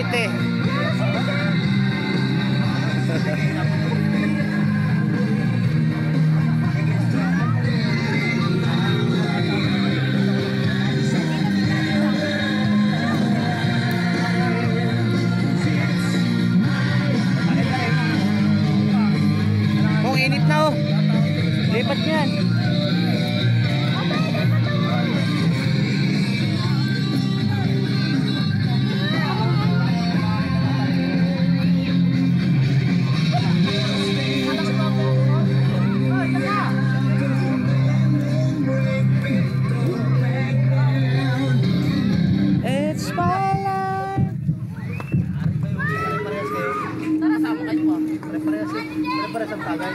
Cavite. Kung init na oh. Lipat yan. It's my life. Tara, sama kayo mo. Prepares ang tagay.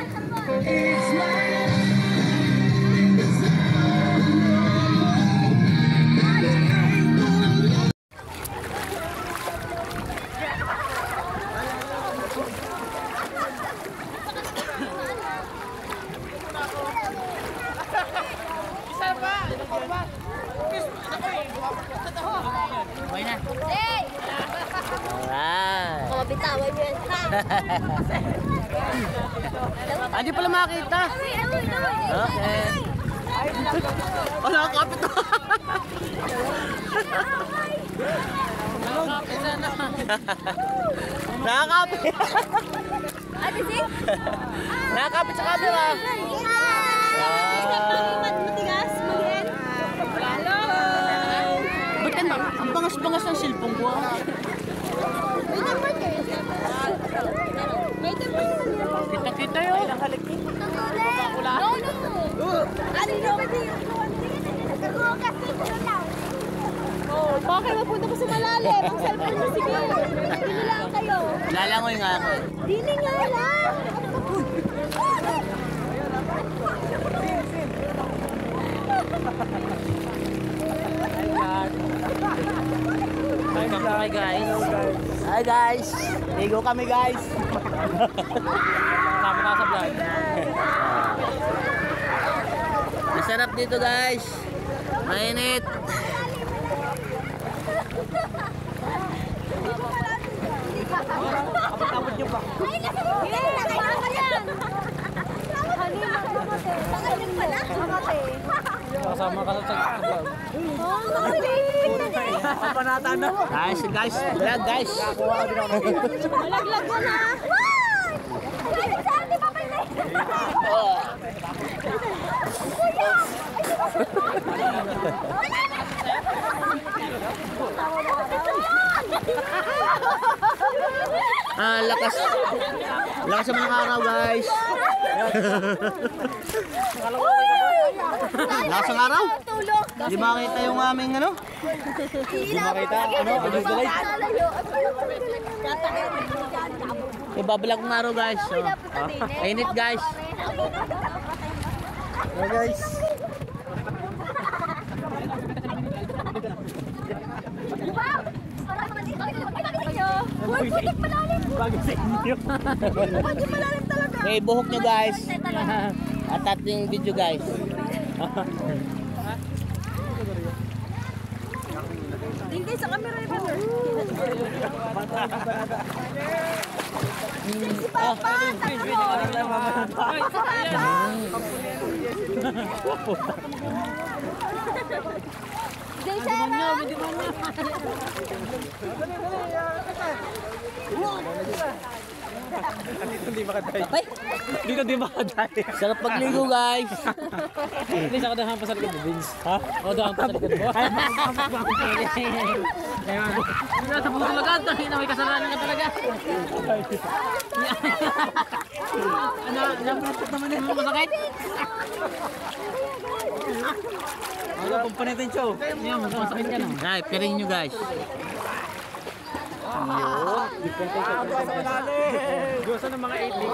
Okay na. Alright. Oh, bitawan mo yan. Hindi pala makita. Okay. Oh, nakakapit na. Nakakapit. Ate Sing? Nakakapit sa camera. Matigas? Mag-end? Hello! Ba't yan? Ang bangas-bangas ng cellphone ko. May number kayo. May number kayo. Kita-kita yun. No, no. Ano yung pwede yung nagkakukas dito lang. Oh, bakit mapunta ko sa malalim? Ang cellphone mo, sige. Dili lang kayo. Lalangoy nga ako. Dili nga lang. Hi guys. Hi guys. Ligo kami guys. Sama ka sa vlog. Masarap dito guys. Mainit. Kapag-kapag nyo pa. Ay, nasa mo yan. Halina ko mo, te. Sakayin pala. Kasama ka sa vlog. Oh, nakalimutin na din. Kapanata na. Guys, vlog guys. Malaglag mo na. Guys, saan di pa pa na? Kuya! Lakas. Lakas sa mga araw guys. Lakas ang araw. Di makita yung aming ano? Di makita ano? Ibabalag ng araw guys. Init guys. Hello guys. May buhok nyo guys. At ating video guys. Tingin sa camera ni Brother. Si Papa, Dito di makadali. Sarap pagligo guys. Hindi sa kadahan pa sa likod mo, Vince. Ha? O, dahan pa sa likod mo. Nasa puso talaga, tayo na may kasalanan ka talaga. Napatot naman yung mga masakit. Ano, kumpanitin show. Yan, masakit ka na. Ay, piring nyo guys. Gusto ng mga 80.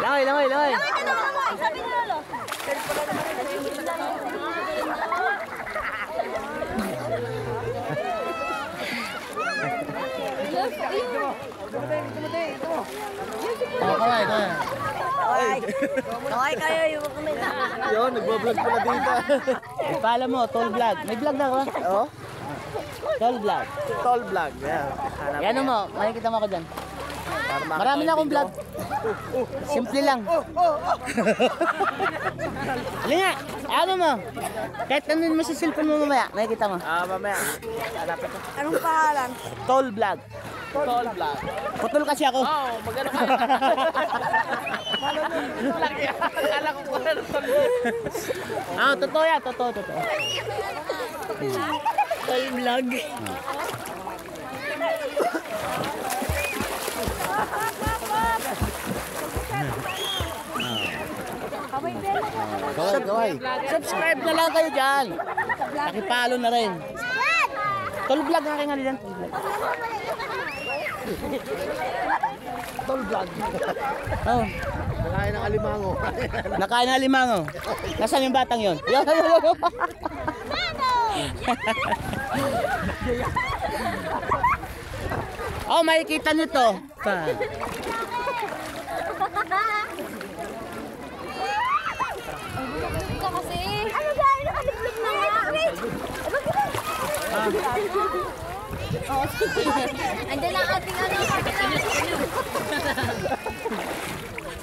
Langoy. sabi ni Lolo. Oh, kaway. Kaway kayo yung kumita. Yun, nagbablog pala dito. Ipala mo, tall vlog. May vlog na ba? Oo. Tall vlog. Tall vlog, yeah. Yan mo, makikita mo ako dyan. Marami na akong vlog. Simple lang. Halika, ano mo? Kahit ano mo sa cellphone mo mamaya, makikita mo. Mamaya. Hanapin ko. Anong pangalan? Tall vlog. Tall vlog. Putol kasi ako. Oo, magano ka. Lagi, akala ko kung ano tol. Totoo yan, totoo. Tol vlog. Kaway. Subscribe na lang kayo dyan. Nakipalo na rin. Tol vlog nga kayo nga dyan. Tol vlog. Oh. Nakain ng alimango. Nakain ng alimango. Nasaan yung batang yun? Oh, makikita nyo to. Ito kasi. Ano ba? Nakaliplip na nga. Andiyan lang ating ano.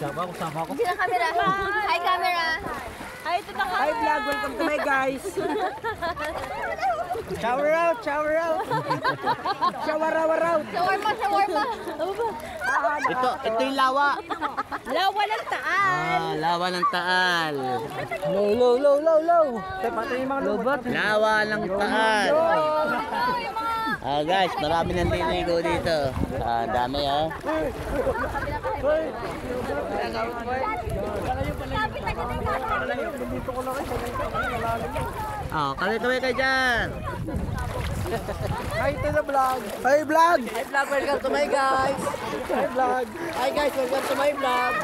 Sama ko. Sino camera? Hi camera. Hi, ito na camera. Hi vlog, welcome to my guys. Shower out. Shower out. Shawarma. Ito yung lawa. Lawa ng taal. Lawa ng taal. Low. Pati yung mga lobot. Lawa ng taal. Guys, marami nang liligo dito. Dami Kaway kayo dyan. Hi to the vlog. Hi vlog. Hi vlog, welcome to my guys. Hi vlog. Hi guys, welcome to my vlog.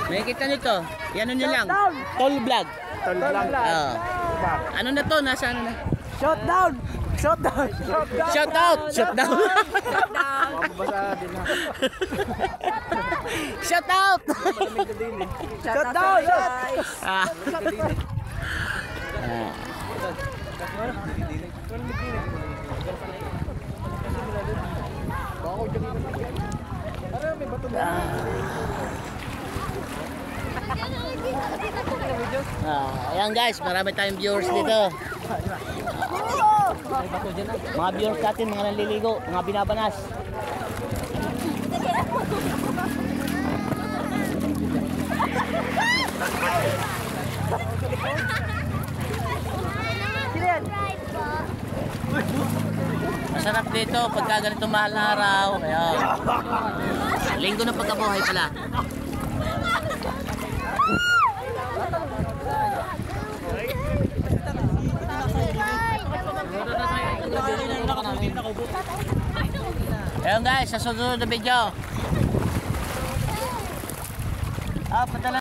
May kita nito. Yan nyo lang. Tall vlog. Tol vlog. Ano na to? Nasa ano na? Shot down. Shout out. Shout out. Shot down. Ayan guys, marami tayong viewers dito. Mga viewers natin, mga nanliligo, mga binabanas. Masarap dito pagka ganito mahal na araw. Ayan. Linggo ng pagkabuhay pala. Ayan guys, sa susunod na video. Padala